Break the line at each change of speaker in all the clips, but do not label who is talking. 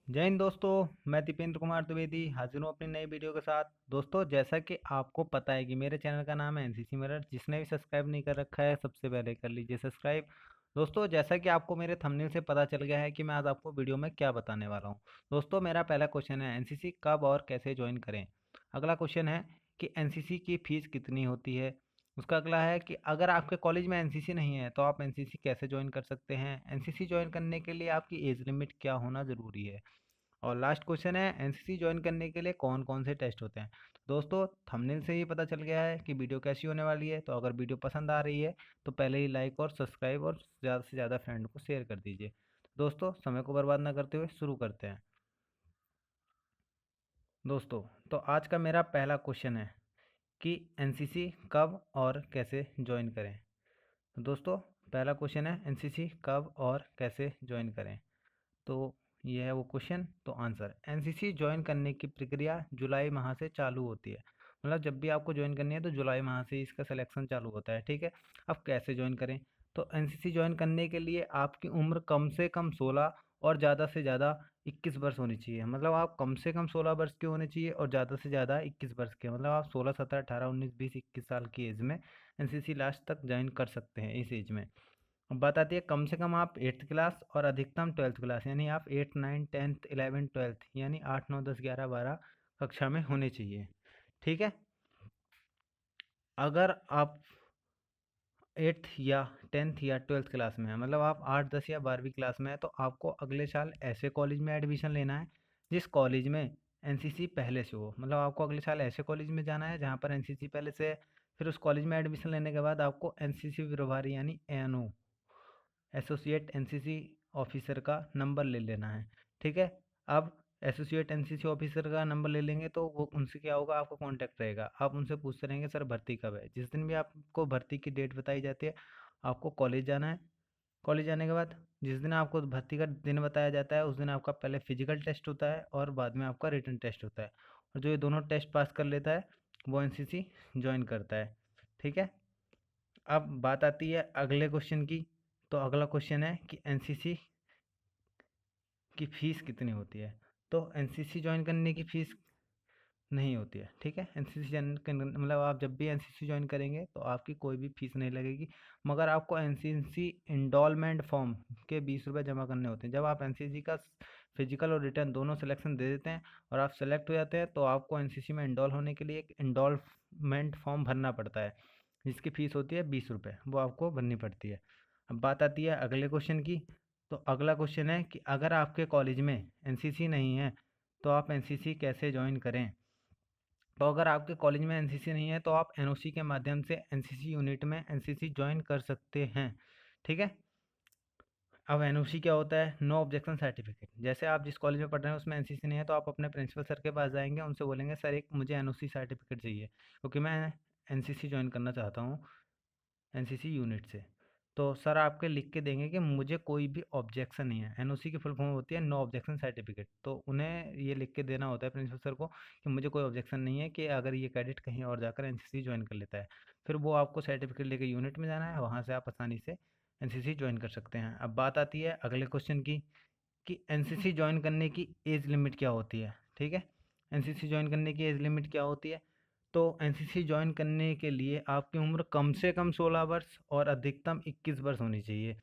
जय हिंद दोस्तों। मैं दीपेंद्र कुमार द्विवेदी हाजिर हूँ अपनी नई वीडियो के साथ। दोस्तों, जैसा कि आपको पता है कि मेरे चैनल का नाम है एनसीसी मिरर। जिसने भी सब्सक्राइब नहीं कर रखा है सबसे पहले कर लीजिए सब्सक्राइब। दोस्तों, जैसा कि आपको मेरे थंबनेल से पता चल गया है कि मैं आज आपको वीडियो में क्या बताने वाला हूँ। दोस्तों, मेरा पहला क्वेश्चन है एनसीसी कब और कैसे ज्वाइन करें। अगला क्वेश्चन है कि एनसीसी की फीस कितनी होती है। उसका अगला है कि अगर आपके कॉलेज में एनसीसी नहीं है तो आप एनसीसी कैसे ज्वाइन कर सकते हैं। एनसीसी ज्वाइन करने के लिए आपकी एज लिमिट क्या होना ज़रूरी है। और लास्ट क्वेश्चन है एनसीसी ज्वाइन करने के लिए कौन कौन से टेस्ट होते हैं। तो दोस्तों, थंबनेल से ही पता चल गया है कि वीडियो कैसी होने वाली है। तो अगर वीडियो पसंद आ रही है तो पहले ही लाइक और सब्सक्राइब और ज़्यादा से ज़्यादा फ्रेंड को शेयर कर दीजिए। दोस्तों, समय को बर्बाद ना करते हुए शुरू करते हैं। दोस्तों, तो आज का मेरा पहला क्वेश्चन है कि एनसीसी कब और कैसे ज्वाइन करें। तो दोस्तों, पहला क्वेश्चन है एनसीसी कब और कैसे ज्वाइन करें। तो ये है वो क्वेश्चन। तो आंसर, एनसीसी ज्वाइन करने की प्रक्रिया जुलाई माह से चालू होती है। मतलब जब भी आपको ज्वाइन करनी है तो जुलाई माह से इसका सिलेक्शन चालू होता है। ठीक है। अब कैसे ज्वाइन करें। तो एनसीसी ज्वाइन करने के लिए आपकी उम्र कम से कम 16 और ज़्यादा से ज़्यादा 21 वर्ष होनी चाहिए। मतलब आप कम से कम 16 वर्ष के होने चाहिए और ज़्यादा से ज़्यादा 21 वर्ष के। मतलब आप 16 17 18 19 20 21 साल की एज में एनसीसी लास्ट तक ज्वाइन कर सकते हैं इस एज में। अब बात आती है कम से कम आप 8th क्लास और अधिकतम 12th क्लास यानी आप 8 9 10th 11 12th यानी 8 9 10 11 12 कक्षा में होने चाहिए। ठीक है। अगर आप 8th या 10th या 12th क्लास में है, मतलब आप 8 10 या 12वीं क्लास में है, तो आपको अगले साल ऐसे कॉलेज में एडमिशन लेना है जिस कॉलेज में एनसीसी पहले से हो। मतलब आपको अगले साल ऐसे कॉलेज में जाना है जहाँ पर एनसीसी पहले से है। फिर उस कॉलेज में एडमिशन लेने के बाद आपको एनसीसी प्रभारी यानी एएनओ एसोसिएट एनसीसी ऑफिसर का नंबर ले लेना है। ठीक है। अब एसोसिएट एनसीसी ऑफिसर का नंबर ले लेंगे तो वो उनसे क्या होगा, आपका कांटेक्ट रहेगा। आप उनसे पूछते रहेंगे सर भर्ती कब है। जिस दिन भी आपको भर्ती की डेट बताई जाती है आपको कॉलेज जाना है। कॉलेज जाने के बाद जिस दिन आपको भर्ती का दिन बताया जाता है उस दिन आपका पहले फिजिकल टेस्ट होता है और बाद में आपका रिटन टेस्ट होता है। और जो ये दोनों टेस्ट पास कर लेता है वो एनसीसी ज्वाइन करता है। ठीक है। अब बात आती है अगले क्वेश्चन की। तो अगला क्वेश्चन है कि एनसीसी की फ़ीस कितनी होती है। तो एनसीसी ज्वाइन करने की फ़ीस नहीं होती है। ठीक है। एनसीसी ज्वाइन मतलब आप जब भी एनसीसी ज्वाइन करेंगे तो आपकी कोई भी फ़ीस नहीं लगेगी। मगर आपको एनसीसी इंडोलमेंट फॉर्म के 20 रुपये जमा करने होते हैं। जब आप एनसीसी का फिजिकल और रिटर्न दोनों सिलेक्शन दे देते हैं और आप सेलेक्ट हो जाते हैं तो आपको एनसीसी में इंडोल होने के लिए एक इंडोलमेंट फॉर्म भरना पड़ता है जिसकी फ़ीस होती है 20 रुपये। वो आपको भरनी पड़ती है। अब बात आती है अगले क्वेश्चन की। तो अगला क्वेश्चन है कि अगर आपके कॉलेज में एनसीसी नहीं है तो आप एनसीसी कैसे ज्वाइन करें। तो अगर आपके कॉलेज में एनसीसी नहीं है तो आप एनओसी के माध्यम से एनसीसी यूनिट में एनसीसी ज्वाइन कर सकते हैं। ठीक है। अब एनओसी क्या होता है, नो ऑब्जेक्शन सर्टिफिकेट। जैसे आप जिस कॉलेज में पढ़ रहे हैं उसमें एनसीसी नहीं है तो आप अपने प्रिंसिपल सर के पास जाएंगे, उनसे बोलेंगे सर एक मुझे एनओसी सर्टिफिकेट चाहिए क्योंकि मैं एनसीसी ज्वाइन करना चाहता हूँ एनसीसी यूनिट से। तो सर आपके लिख के देंगे कि मुझे कोई भी ऑब्जेक्शन नहीं है। एनओसी की फुल फॉर्म होती है नो ऑब्जेक्शन सर्टिफिकेट। तो उन्हें ये लिख के देना होता है प्रिंसिपल सर को कि मुझे कोई ऑब्जेक्शन नहीं है कि अगर ये कैडेट कहीं और जाकर एनसीसी ज्वाइन कर लेता है। फिर वो आपको सर्टिफिकेट लेके यूनिट में जाना है, वहाँ से आप आसानी से एनसीसी ज्वाइन कर सकते हैं। अब बात आती है अगले क्वेश्चन की कि एनसीसी ज्वाइन करने की एज लिमिट क्या होती है। ठीक है। एनसीसी ज्वाइन करने की एज लिमिट क्या होती है। तो एनसीसी ज्वाइन करने के लिए आपकी उम्र कम से कम 16 वर्ष और अधिकतम 21 वर्ष होनी चाहिए।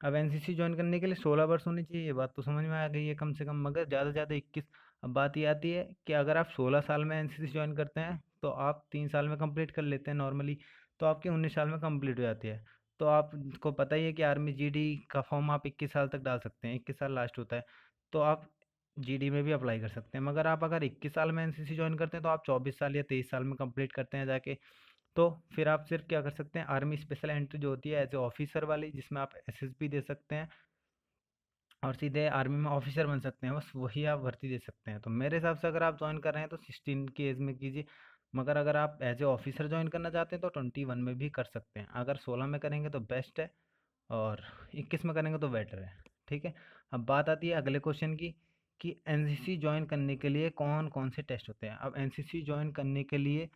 अब एनसीसी ज्वाइन करने के लिए 16 वर्ष होनी चाहिए, ये बात तो समझ में आ गई है कम से कम, मगर ज़्यादा से ज़्यादा 21। अब बात ये आती है कि अगर आप 16 साल में एनसीसी ज्वाइन करते हैं तो आप 3 साल में कंप्लीट कर लेते हैं नॉर्मली, तो आपकी 19 साल में कंप्लीट हो जाती है। तो आपको पता ही है कि आर्मी जीडी का फॉर्म आप 21 साल तक डाल सकते हैं, 21 साल लास्ट होता है। तो आप जीडी में भी अप्लाई कर सकते हैं। मगर आप अगर 21 साल में एनसीसी ज्वाइन करते हैं तो आप 24 साल या 23 साल में कंप्लीट करते हैं जाके। तो फिर आप सिर्फ क्या कर सकते हैं, आर्मी स्पेशल एंट्री जो होती है एज ए ऑफिसर वाली, जिसमें आप एसएसबी दे सकते हैं और सीधे आर्मी में ऑफिसर बन सकते हैं। बस वही आप भर्ती दे सकते हैं। तो मेरे हिसाब से अगर आप ज्वाइन कर रहे हैं तो 16 की एज में कीजिए। मगर अगर आप एज ए ऑफिसर ज्वाइन करना चाहते हैं तो 21 में भी कर सकते हैं। अगर 16 में करेंगे तो बेस्ट है और 21 में करेंगे तो बेटर है। ठीक है। अब बात आती है अगले क्वेश्चन की कि एनसीसी ज्वाइन करने के लिए कौन कौन से टेस्ट होते हैं। अब एनसीसी ज्वाइन करने के लिए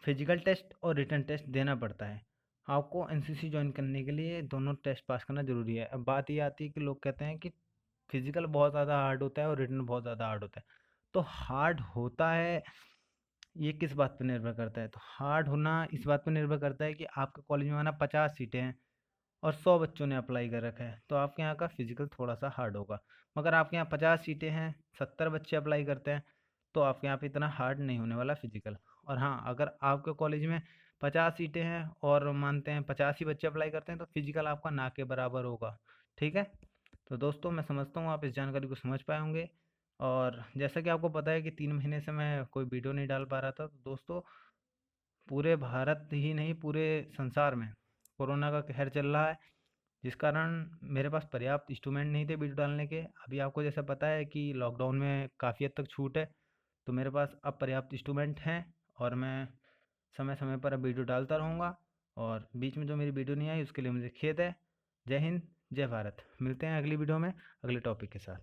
फिजिकल टेस्ट और रिटन टेस्ट देना पड़ता है। आपको एनसीसी ज्वाइन करने के लिए दोनों टेस्ट पास करना ज़रूरी है। अब बात ये आती है कि लोग कहते हैं कि फिजिकल बहुत ज़्यादा हार्ड होता है और रिटन बहुत ज़्यादा हार्ड होता है। तो हार्ड होता है, ये किस बात पे निर्भर करता है? तो हार्ड होना इस बात पे निर्भर करता है कि आपके कॉलेज में माना 50 सीटें हैं और 100 बच्चों ने अप्लाई कर रखा है, तो आपके यहाँ का फिजिकल थोड़ा सा हार्ड होगा। मगर आपके यहाँ 50 सीटें हैं, 70 बच्चे अप्लाई करते हैं, तो आपके यहाँ पे इतना हार्ड नहीं होने वाला फिजिकल। और हाँ, अगर आपके कॉलेज में 50 सीटें हैं और मानते हैं 50 ही बच्चे अप्लाई करते हैं, तो फिजिकल आपका ना के बराबर होगा। ठीक है। तो दोस्तों, मैं समझता हूँ आप इस जानकारी को समझ पाए होंगे। और जैसा कि आपको पता है कि 3 महीने से मैं कोई वीडियो नहीं डाल पा रहा था, तो दोस्तों पूरे भारत ही नहीं, पूरे संसार में कोरोना का कहर चल रहा है, जिस कारण मेरे पास पर्याप्त इंस्ट्रूमेंट नहीं थे वीडियो डालने के। अभी आपको जैसा पता है कि लॉकडाउन में काफ़ी हद तक छूट है, तो मेरे पास अब पर्याप्त इंस्ट्रूमेंट हैं और मैं समय समय पर अब वीडियो डालता रहूँगा। और बीच में जो मेरी वीडियो नहीं आई उसके लिए मुझे खेद है। जय हिंद, जय भारत। मिलते हैं अगली वीडियो में अगले टॉपिक के साथ।